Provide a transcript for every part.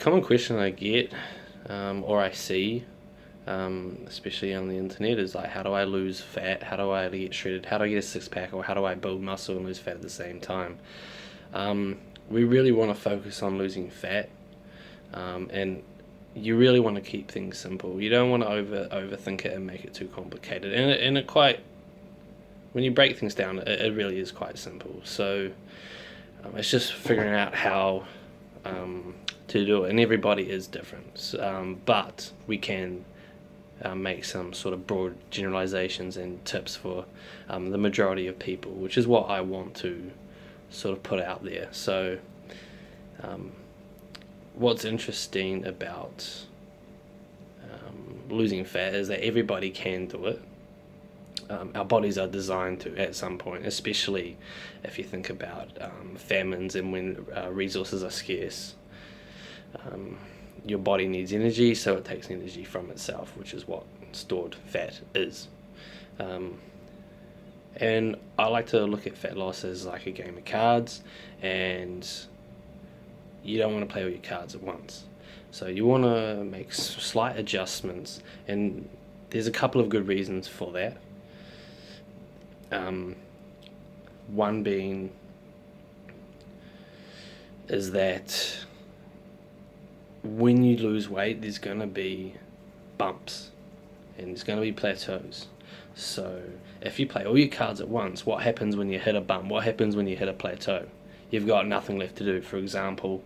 common question I get, or I see, especially on the internet, is like, how do I lose fat? How do I get shredded? How do I get a six pack? Or how do I build muscle and lose fat at the same time? We really want to focus on losing fat, and you really want to keep things simple. You don't want to overthink it and make it too complicated. And it quite, when you break things down, it really is quite simple. So it's just figuring out how to do it, and everybody is different. But we can make some sort of broad generalizations and tips for the majority of people, which is what I want to sort of put out there. So what's interesting about losing fat is that everybody can do it. Our bodies are designed to at some point, especially if you think about famines and when resources are scarce. Your body needs energy, so it takes energy from itself, which is what stored fat is. And I like to look at fat loss as like a game of cards, and you don't want to play all your cards at once. So you want to make slight adjustments, and there's a couple of good reasons for that. One being is that when you lose weight, there's going to be bumps and there's going to be plateaus. So if you play all your cards at once, what happens when you hit a bump? What happens when you hit a plateau? You've got nothing left to do. For example,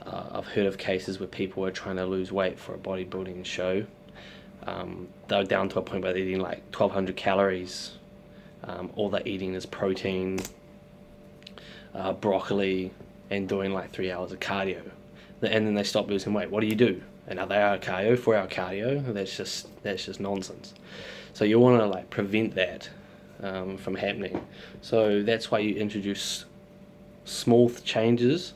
I've heard of cases where people are trying to lose weight for a bodybuilding show. They're down to a point where they're eating like 1,200 calories. All they're eating is protein, broccoli, and doing like 3 hours of cardio. And then they stop losing weight. What do? Another hour of cardio, 4 hour cardio? That's just nonsense. So you want to like prevent that from happening. So that's why you introduce small changes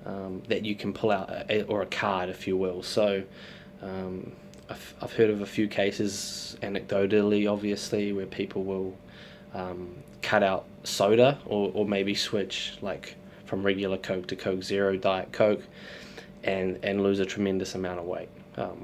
that you can pull out, or a card, if you will. So I've heard of a few cases, anecdotally, obviously, where people will cut out soda, or maybe switch like from regular Coke to Coke Zero, Diet Coke, and lose a tremendous amount of weight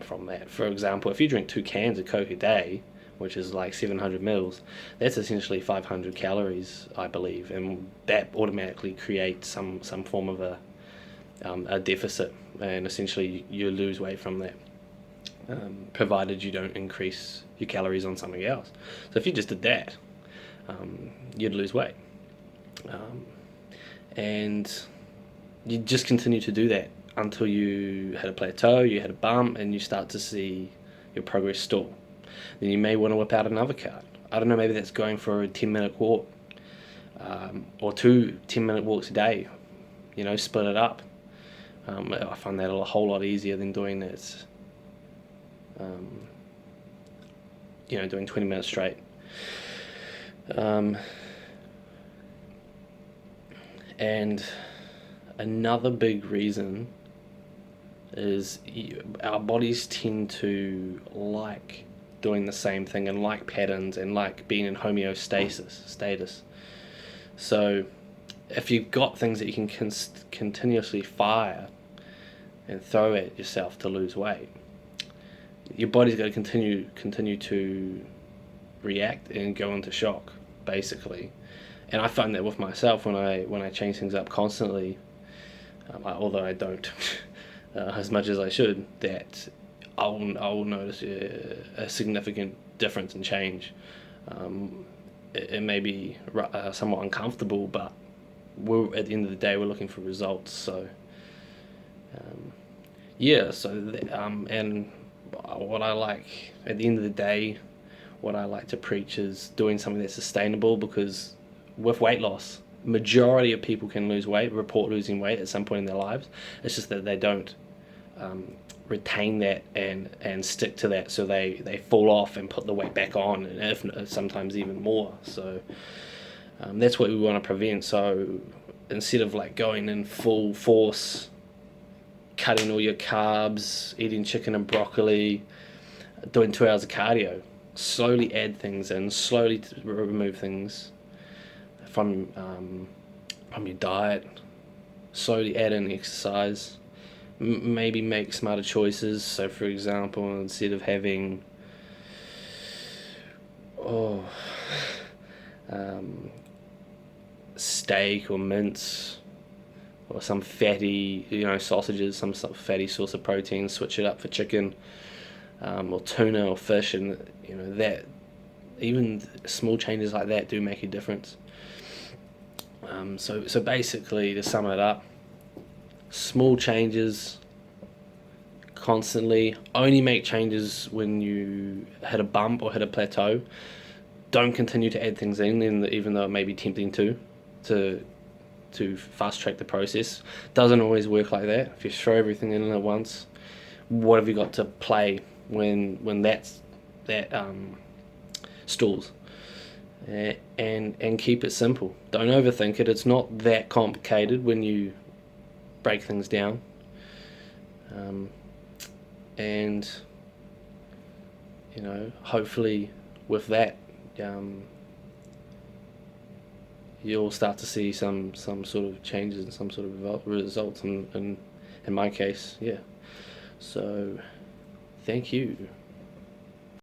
from that. For example, if you drink 2 cans of Coke a day, which is like 700 mils, that's essentially 500 calories, I believe, and that automatically creates some form of a deficit, and essentially you lose weight from that, provided you don't increase your calories on something else. So if you just did that, you'd lose weight. And you just continue to do that until you hit a plateau, you hit a bump, and you start to see your progress stall. Then you may want to whip out another card. I don't know, maybe that's going for a 10-minute walk, or 2 10-minute walks a day. Split it up. I find that a whole lot easier than doing that. Doing 20 minutes straight. And another big reason is our bodies tend to like doing the same thing and like patterns and like being in homeostasis. So if you've got things that you can continuously fire and throw at yourself to lose weight, your body's going to continue to react and go into shock, basically. And I find that with myself when I change things up constantly, although I don't as much as I should, that I will notice a significant difference and change. It may be somewhat uncomfortable, but at the end of the day, we're looking for results. So and what I like at the end of the day, what I like to preach is doing something that's sustainable, because with weight loss, majority of people can lose weight, report losing weight at some point in their lives. It's just that they don't retain that and stick to that, so they fall off and put the weight back on, and if sometimes even more. So that's what we want to prevent. So instead of like going in full force, cutting all your carbs, eating chicken and broccoli, doing 2 hours of cardio, slowly add things in, slowly remove things from your diet, slowly add in exercise, maybe make smarter choices. So, for example, instead of having oh, um, steak or mince or some fatty, sausages, some sort of fatty source of protein, switch it up for chicken, or tuna or fish, and that even small changes like that do make a difference. So basically, to sum it up, small changes constantly. Only make changes when you hit a bump or hit a plateau. Don't continue to add things in, even though it may be tempting to fast track the process. Doesn't always work like that. If you throw everything in at once, what have you got to play when that stalls? And keep it simple. Don't overthink it. It's not that complicated when you break things down. And hopefully with that, you'll start to see some sort of changes and some sort of results. And in my case, yeah. So, thank you.